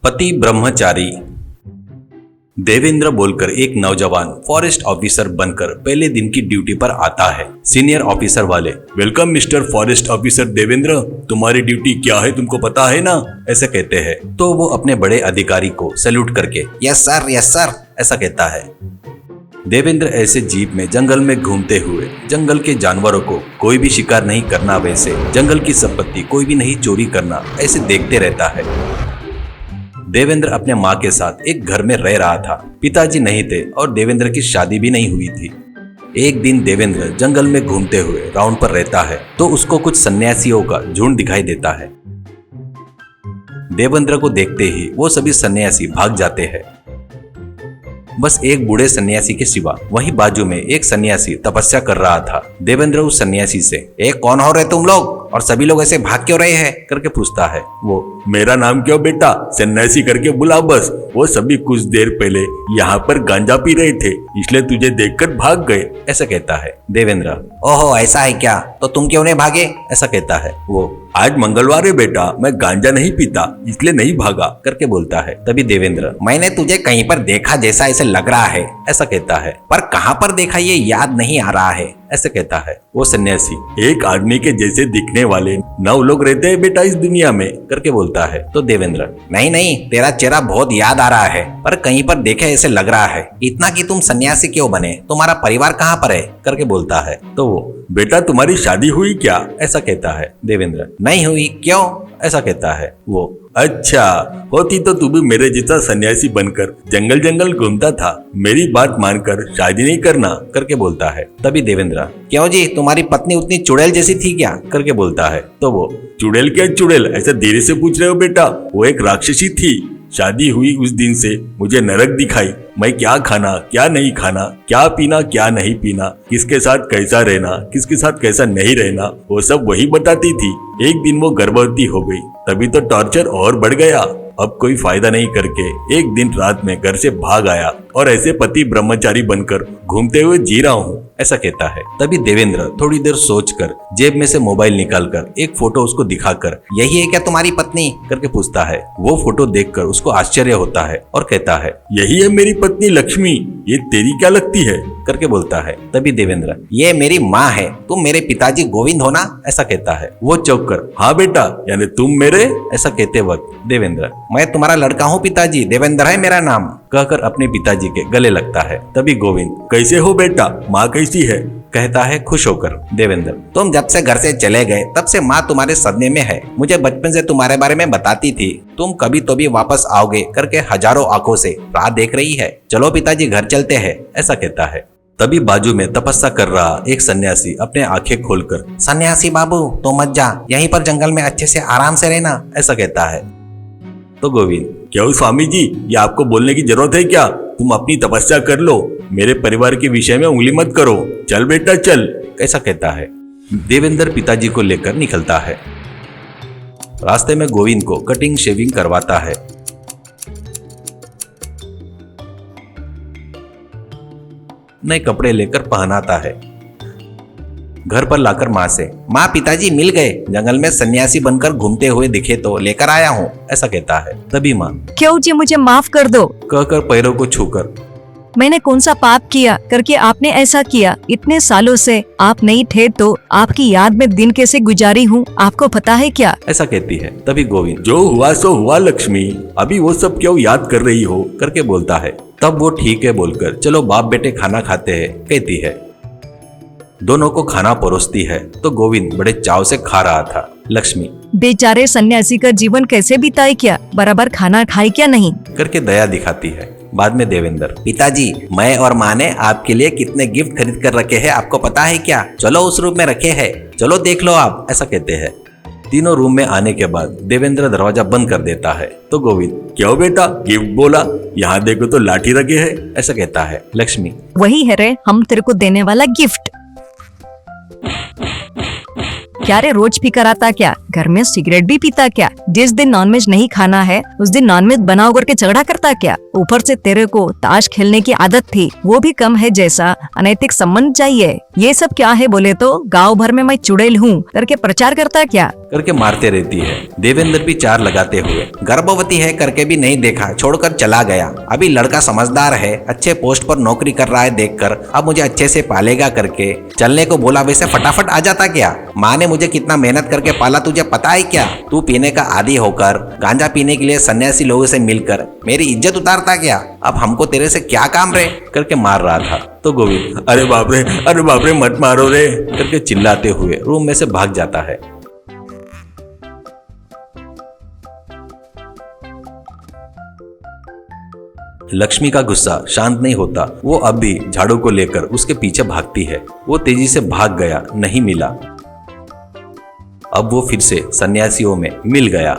पति ब्रह्मचारी। देवेंद्र बोलकर एक नौजवान फॉरेस्ट ऑफिसर बनकर पहले दिन की ड्यूटी पर आता है। सीनियर ऑफिसर वाले, welcome mister forest officer Devendra, तुम्हारी ड्यूटी क्या है तुमको पता है ना, ऐसे कहते हैं। तो वो अपने बड़े अधिकारी को सैल्यूट करके यस सर ऐसा कहता है। देवेंद्र ऐसे जीप में जंगल में घूमते हुए जंगल के जानवरों को कोई भी शिकार नहीं करना, वैसे जंगल की संपत्ति कोई भी नहीं चोरी करना, ऐसे देखते रहता है। देवेंद्र अपने माँ के साथ एक घर में रह रहा था। पिताजी नहीं थे और देवेंद्र की शादी भी नहीं हुई थी। एक दिन देवेंद्र जंगल में घूमते हुए राउंड पर रहता है तो उसको कुछ सन्यासियों का झुंड दिखाई देता है। देवेंद्र को देखते ही वो सभी सन्यासी भाग जाते हैं, बस एक बूढ़े सन्यासी के सिवा। वहीं बाजू में एक सन्यासी तपस्या कर रहा था। देवेंद्र उस सन्यासी से, कौन हो रहे तुम लोग और सभी लोग ऐसे भाग क्यों रहे हैं करके पूछता है। वो, मेरा नाम क्यों बेटा, सन्यासी करके बुला बस। वो सभी कुछ देर पहले यहाँ पर गांजा पी रहे थे, इसलिए तुझे देखकर भाग गए, ऐसा कहता है। देवेंद्र, ओहो ऐसा है क्या, तो तुम क्यों नहीं भागे, ऐसा कहता है। वो, आज मंगलवार है बेटा, मैं गांजा नहीं पीता इसलिए नहीं भागा करके बोलता है। तभी देवेंद्र, मैंने तुझे कहीं पर देखा जैसा ऐसे लग रहा है, ऐसा कहता है, पर कहाँ पर देखा ये याद नहीं आ रहा है, ऐसे कहता है। वो सन्यासी, एक आदमी के जैसे दिखने वाले 9 लोग रहते हैं बेटा इस दुनिया में करके बोलता है। तो देवेंद्र, नहीं तेरा चेहरा बहुत याद आ रहा है, पर कहीं पर देखे ऐसे लग रहा है। इतना कि तुम सन्यासी क्यों बने, तुम्हारा परिवार कहाँ पर है करके बोलता है। तो वो, बेटा तुम्हारी शादी हुई क्या, ऐसा कहता है। देवेंद्र, नहीं हुई, क्यों, ऐसा कहता है। वो, अच्छा, होती तो तू भी मेरे जैसा सन्यासी बनकर जंगल जंगल घूमता था, मेरी बात मानकर शादी नहीं करना करके बोलता है। तभी देवेंद्र, क्यों जी, तुम्हारी पत्नी उतनी चुड़ैल जैसी थी क्या करके बोलता है। तो वो, चुड़ैल क्या चुड़ैल, ऐसे धीरे से पूछ रहे हो बेटा, वो एक राक्षसी थी। शादी हुई उस दिन से मुझे नरक दिखाई। मैं क्या खाना क्या नहीं खाना, क्या पीना क्या नहीं पीना, किसके साथ कैसा रहना किसके साथ कैसा नहीं रहना, वो सब वही बताती थी। एक दिन वो गर्भवती हो गई, तभी तो टॉर्चर और बढ़ गया। अब कोई फायदा नहीं करके एक दिन रात में घर से भाग आया और ऐसे पति ब्रह्मचारी बनकर घूमते हुए जी रहा हूँ, ऐसा कहता है। तभी देवेंद्र थोड़ी देर सोचकर जेब में से मोबाइल निकालकर एक फोटो उसको दिखाकर, यही है क्या तुम्हारी पत्नी करके पूछता है। वो फोटो देखकर उसको आश्चर्य होता है और कहता है, यही है मेरी पत्नी लक्ष्मी, ये तेरी क्या लगती है करके बोलता है। तभी देवेंद्र, ये मेरी माँ है, तुम मेरे पिताजी गोविंद हो ना, ऐसा कहता है। वो चौंक कर, हाँ बेटा, यानी तुम मेरे, ऐसा कहते वक्त देवेंद्र, मैं तुम्हारा लड़का हूँ पिताजी, देवेंद्र है मेरा नाम, कहकर अपने पिताजी के गले लगता है। तभी गोविंद, कैसे हो बेटा, माँ कैसी है, कहता है खुश होकर। देवेंद्र, तुम जब से घर से चले गए तब से माँ तुम्हारे सदमे में है। मुझे बचपन से तुम्हारे बारे में बताती थी, तुम कभी तो भी वापस आओगे करके हजारों आंखों से राह देख रही है। चलो पिताजी घर चलते हैं, ऐसा कहता है। तभी बाजू में तपस्या कर रहा एक सन्यासी अपने आंखें खोलकर, सन्यासी बाबू तो मत जा, यहीं पर जंगल में अच्छे से आराम से रहना, ऐसा कहता है। तो गोविंद, क्यों स्वामी जी, ये आपको बोलने की जरूरत है क्या, तुम अपनी तपस्या कर लो, मेरे परिवार के विषय में उंगली मत करो, चल बेटा चल, ऐसा कहता है। देवेंद्र पिताजी को लेकर निकलता है। रास्ते में गोविंद को कटिंग शेविंग करवाता है। नए कपड़े लेकर पहनाता है। घर पर लाकर माँ से, माँ पिताजी मिल गए, जंगल में सन्यासी बनकर घूमते हुए दिखे तो लेकर आया हूँ, ऐसा कहता है। तभी माँ, क्यों जी, मुझे माफ कर दो, कहकर पैरों को छूकर, मैंने कौन सा पाप किया करके आपने ऐसा किया। इतने सालों से आप नहीं थे तो आपकी याद में दिन कैसे गुजारी हूँ, आपको पता है क्या, ऐसा कहती है। तभी गोविंद, जो हुआ सो हुआ लक्ष्मी, अभी वो सब क्यों याद कर रही हो करके बोलता है। तब वो ठीक है बोलकर, चलो बाप बेटे खाना खाते हैं, कहती है। दोनों को खाना परोसती है तो गोविंद बड़े चाव से खा रहा था। लक्ष्मी, बेचारे सन्यासी का जीवन कैसे बिताए क्या, बराबर खाना खाए क्या नहीं, करके दया दिखाती है। बाद में देवेंद्र, पिताजी मैं और माँ ने आपके लिए कितने गिफ्ट खरीद कर रखे हैं आपको पता है क्या, चलो उस रूम में रखे हैं, चलो देख लो आप, ऐसा कहते हैं। तीनों रूम में आने के बाद देवेंद्र दरवाजा बंद कर देता है। तो गोविंद, क्यों बेटा, गिफ्ट बोला, यहाँ देखो तो लाठी रखे है, ऐसा कहता है। लक्ष्मी, वही है रे हम तेरे को देने वाला गिफ्ट। क्या रे रोज पी कर आता क्या? घर में सिगरेट भी पीता क्या? जिस दिन नॉनवेज नहीं खाना है उस दिन नॉनवेज बनाओ करके झगड़ा करता क्या? ऊपर से तेरे को ताश खेलने की आदत थी, वो भी कम है जैसा अनैतिक संबंध चाहिए। ये सब क्या है बोले तो गाँव भर में मैं चुड़ैल हूँ करके प्रचार करता क्या? करके मारते रहती है। देवेंद्र भी चार लगाते हुए, गर्भवती है करके भी नहीं देखा, छोड़कर चला गया। अभी लड़का समझदार है, अच्छे पोस्ट पर नौकरी कर रहा है देखकर अब मुझे अच्छे से पालेगा करके चलने को बोला वैसे फटाफट आ जाता क्या? माँ ने मुझे कितना मेहनत करके पाला तुझे पता है क्या? तू पीने का आदी होकर गांजा पीने के लिए सन्यासी लोगों से मिलकर मेरी इज्जत उतारता क्या? अब हमको तेरे से क्या काम रे? करके मार रहा था तो गोविंद अरे बाप रे मत मारो रे करके चिल्लाते हुए रूम में से भाग जाता है। लक्ष्मी का गुस्सा शांत नहीं होता। वो अब भी झाड़ू को लेकर उसके पीछे भागती है। वो तेजी से भाग गया, नहीं मिला। अब वो फिर से सन्यासियों में मिल गया।